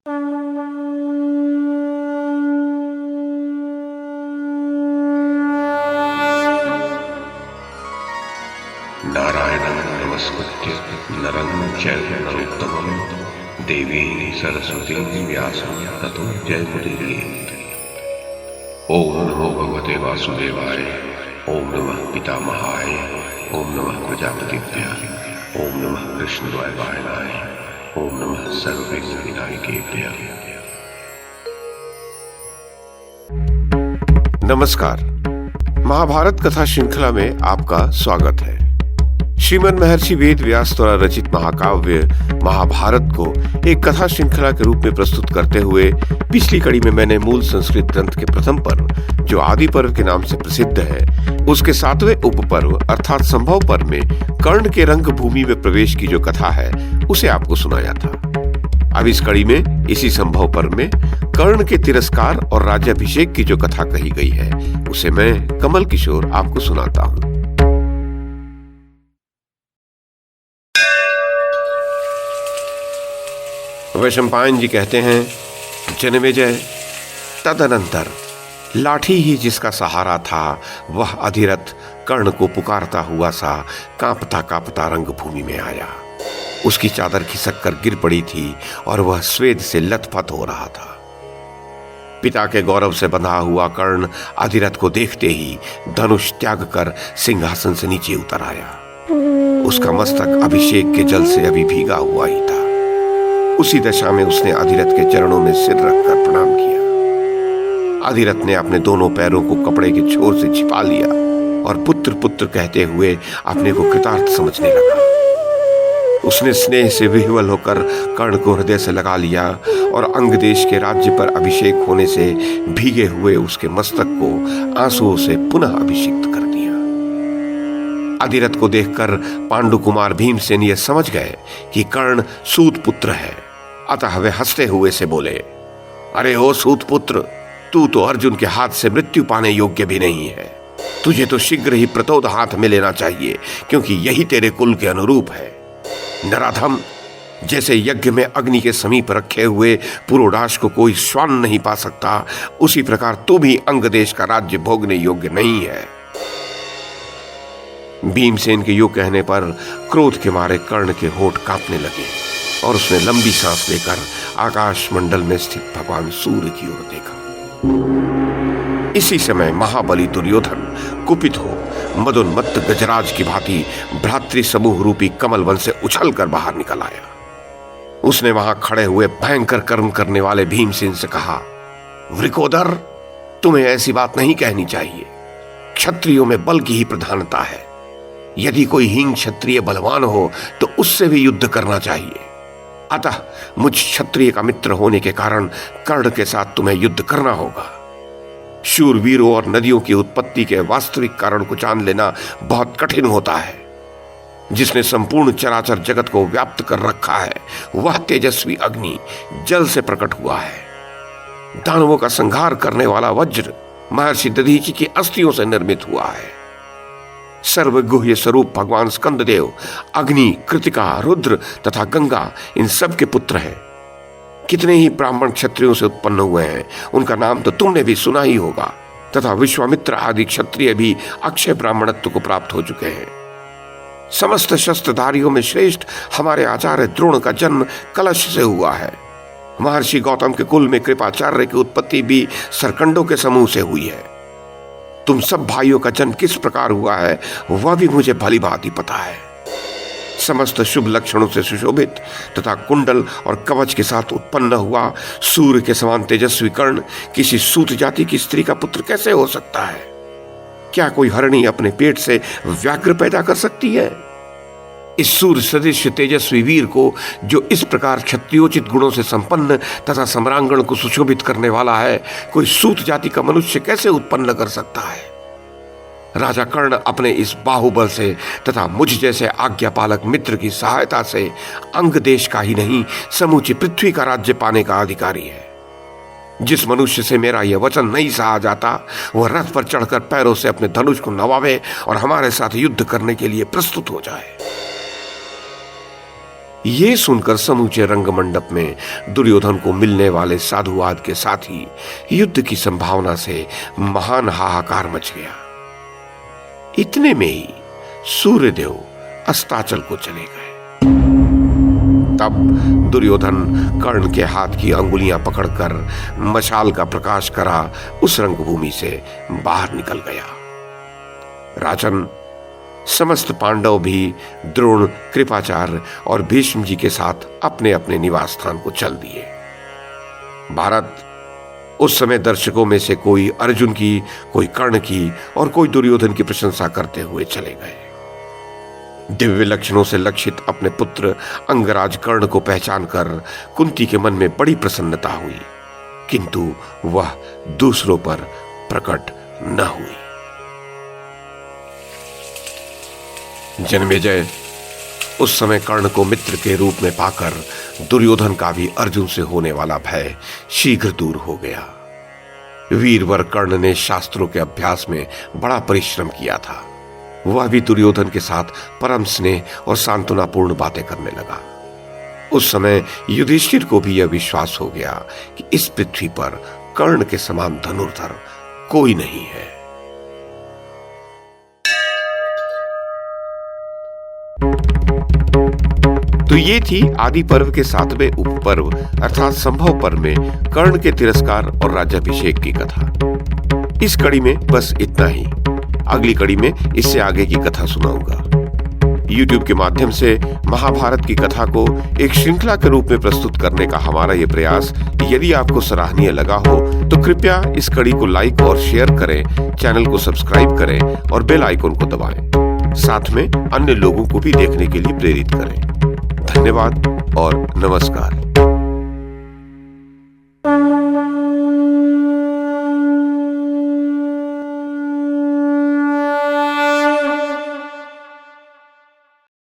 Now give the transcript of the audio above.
नारायणं नमस्कृत्य नरं चैव नरोत्तमं देवीं सरस्वतीं व्यासं ततो जयमुदीरयेत्। ओम नमो भगवते वासुदेवाय, ओम नमः पितामहाय, ओम नमः प्रजापतिभ्यः, ओम नमः कृष्णद्वैपायनाय, ओम नमः सर्वविघ्नविनायकेभ्यः। नमस्कार। महाभारत कथा श्रृंखला में आपका स्वागत है। श्रीमद् महर्षि वेद व्यास द्वारा रचित महाकाव्य महाभारत को एक कथा श्रृंखला के रूप में प्रस्तुत करते हुए पिछली कड़ी में मैंने मूल संस्कृत ग्रंथ के प्रथम पर्व, जो आदि पर्व के नाम से प्रसिद्ध है, उसके 7वें उपपर्व अर्थात संभव पर्व में कर्ण के रंग भूमि में प्रवेश की जो कथा है उसे आपको सुनाया था। अब इस कड़ी में इसी संभव पर्व में कर्ण के तिरस्कार और राज्याभिषेक की जो कथा कही गई है उसे मैं कमल किशोर आपको सुनाता हूँ। वैशंपायन जी कहते हैं, जन्मेजय, तदनंतर लाठी ही जिसका सहारा था वह अधिरथ कर्ण को पुकारता हुआ सा कांपता कांपता रंगभूमि में आया। उसकी चादर खिसक कर गिर पड़ी थी और वह स्वेद से लथपथ हो रहा था। पिता के गौरव से बंधा हुआ कर्ण अधिरथ को देखते ही धनुष त्याग कर सिंहासन से नीचे उतर आया। उसका मस्तक अभिषेक के जल से अभी भीगा हुआ ही था। उसी दशा में उसने अधिरथ के चरणों में सिर रखकर प्रणाम किया। अधिरथ ने अपने दोनों पैरों को कपड़े के छोर से छिपा लिया और पुत्र पुत्र कहते हुए अपने को कृतार्थ समझने लगा। उसने स्नेह से विह्वल होकर कर्ण को हृदय से लगा लिया और अंग देश के राज्य पर अभिषेक होने से भीगे हुए उसके मस्तक को आंसुओं से पुनः अभिषिक्त कर दिया। अधिरथ को देखकर पांडु कुमार भीमसेन ये समझ गए कि कर्ण सूत पुत्र है, अतः वे हंसते हुए से बोले, अरे ओ सूत पुत्र, तू तो अर्जुन के हाथ से मृत्यु पाने योग्य भी नहीं है। तुझे तो शीघ्र ही प्रतोद हाथ में लेना चाहिए, क्योंकि यही तेरे कुल के अनुरूप है। नराधम, जैसे यज्ञ में अग्नि के समीप रखे हुए पुरोडाश को कोई श्वान नहीं पा सकता, उसी प्रकार तू भी अंग देश का राज्य भोगने योग्य नहीं है। भीमसेन के यूं कहने पर क्रोध के मारे कर्ण के होंठ कांपने लगे और उसने लंबी सांस लेकर आकाश मंडल में स्थित भगवान सूर्य की ओर देखा। इसी समय महाबली दुर्योधन कुपित हो मदोन्मत्त गजराज की भांति भ्रातृ समूह रूपी कमल वन से उछलकर बाहर निकल आया। उसने वहां खड़े हुए भयंकर कर्म करने वाले भीमसेन से कहा, वृकोदर, तुम्हें ऐसी बात नहीं कहनी चाहिए। क्षत्रियों में बल की ही प्रधानता है। यदि कोई हीन क्षत्रिय बलवान हो तो उससे भी युद्ध करना चाहिए। अतः मुझ क्षत्रिय का मित्र होने के कारण कर्ण के साथ तुम्हें युद्ध करना होगा। शूरवीरों और नदियों की उत्पत्ति के वास्तविक कारण को जान लेना बहुत कठिन होता है। जिसने संपूर्ण चराचर जगत को व्याप्त कर रखा है वह तेजस्वी अग्नि जल से प्रकट हुआ है। दानवों का संहार करने वाला वज्र महर्षि दधीचि की अस्थियों से निर्मित हुआ है। सर्वगुह्य स्वरूप भगवान स्कंददेव अग्नि, कृतिका, रुद्र तथा गंगा इन सब के पुत्र हैं। कितने ही ब्राह्मण क्षत्रियों से उत्पन्न हुए हैं, उनका नाम तो तुमने भी सुना ही होगा, तथा विश्वामित्र आदि क्षत्रिय भी अक्षय ब्राह्मणत्व को प्राप्त हो चुके हैं। समस्त शस्त्रधारियों में श्रेष्ठ हमारे आचार्य द्रोण का जन्म कलश से हुआ है। महर्षि गौतम के कुल में कृपाचार्य की उत्पत्ति भी सरकंडों के समूह से हुई है। तुम सब भाइयों का जन्म किस प्रकार हुआ है वह भी मुझे भली भांति पता है। समस्त शुभ लक्षणों से सुशोभित तथा कुंडल और कवच के साथ उत्पन्न हुआ सूर्य के समान तेजस्वी कर्ण किसी सूत जाति की स्त्री का पुत्र कैसे हो सकता है? क्या कोई हरणी अपने पेट से व्याघ्र पैदा कर सकती है? इस सूर्य सदृश तेजस्वी वीर को, जो इस प्रकार क्षत्रियोचित गुणों से संपन्न तथा सम्रांगण को सुशोभित करने वाला है, कोई सूत जाति का मनुष्य कैसे उत्पन्न कर सकता है? राजा कर्ण अपने इस बाहुबल से तथा मुझ जैसे आज्ञापालक मित्र की सहायता से अंग देश का ही नहीं, समूची पृथ्वी का राज्य पाने का अधिकारी है। जिस मनुष्य से मेरा यह वचन नहीं सहा जाता, वह रथ पर चढ़कर पैरों से अपने धनुष को नवावे और हमारे साथ युद्ध करने के लिए प्रस्तुत हो जाए। ये सुनकर समूचे रंगमंडप में दुर्योधन को मिलने वाले साधुवाद के साथ ही युद्ध की संभावना से महान हाहाकार मच गया। इतने में ही सूर्यदेव अस्ताचल को चले गए। तब दुर्योधन कर्ण के हाथ की अंगुलियां पकड़कर मशाल का प्रकाश करा उस रंगभूमि से बाहर निकल गया। राजन, समस्त पांडव भी द्रोण, कृपाचार्य और भीष्म जी के साथ अपने अपने निवास स्थान को चल दिए। भारत उस समय दर्शकों में से कोई अर्जुन की, कोई कर्ण की और कोई दुर्योधन की प्रशंसा करते हुए चले गए। दिव्य लक्षणों से लक्षित अपने पुत्र अंगराज कर्ण को पहचानकर कुंती के मन में बड़ी प्रसन्नता हुई, किंतु वह दूसरों पर प्रकट न हुई। जन्मेजय उस समय कर्ण को मित्र के रूप में पाकर दुर्योधन का भी अर्जुन से होने वाला भय शीघ्र दूर हो गया। वीरवर कर्ण ने शास्त्रों के अभ्यास में बड़ा परिश्रम किया था। वह भी दुर्योधन के साथ परम स्नेह और सांत्वनापूर्ण बातें करने लगा। उस समय युधिष्ठिर को भी यह विश्वास हो गया कि इस पृथ्वी पर कर्ण के समान धनुर्धर कोई नहीं है। तो ये थी आदि पर्व के 7वें उपपर्व अर्थात संभव पर्व में कर्ण के तिरस्कार और राज्याभिषेक की कथा। इस कड़ी में बस इतना ही। अगली कड़ी में इससे आगे की कथा सुनाऊंगा। YouTube के माध्यम से महाभारत की कथा को एक श्रृंखला के रूप में प्रस्तुत करने का हमारा ये प्रयास यदि आपको सराहनीय लगा हो तो कृपया इस कड़ी को लाइक और शेयर करें, चैनल को सब्सक्राइब करें और बेल आइकन को दबाएं। साथ में अन्य लोगों को भी देखने के लिए प्रेरित करें। धन्यवाद और नमस्कार।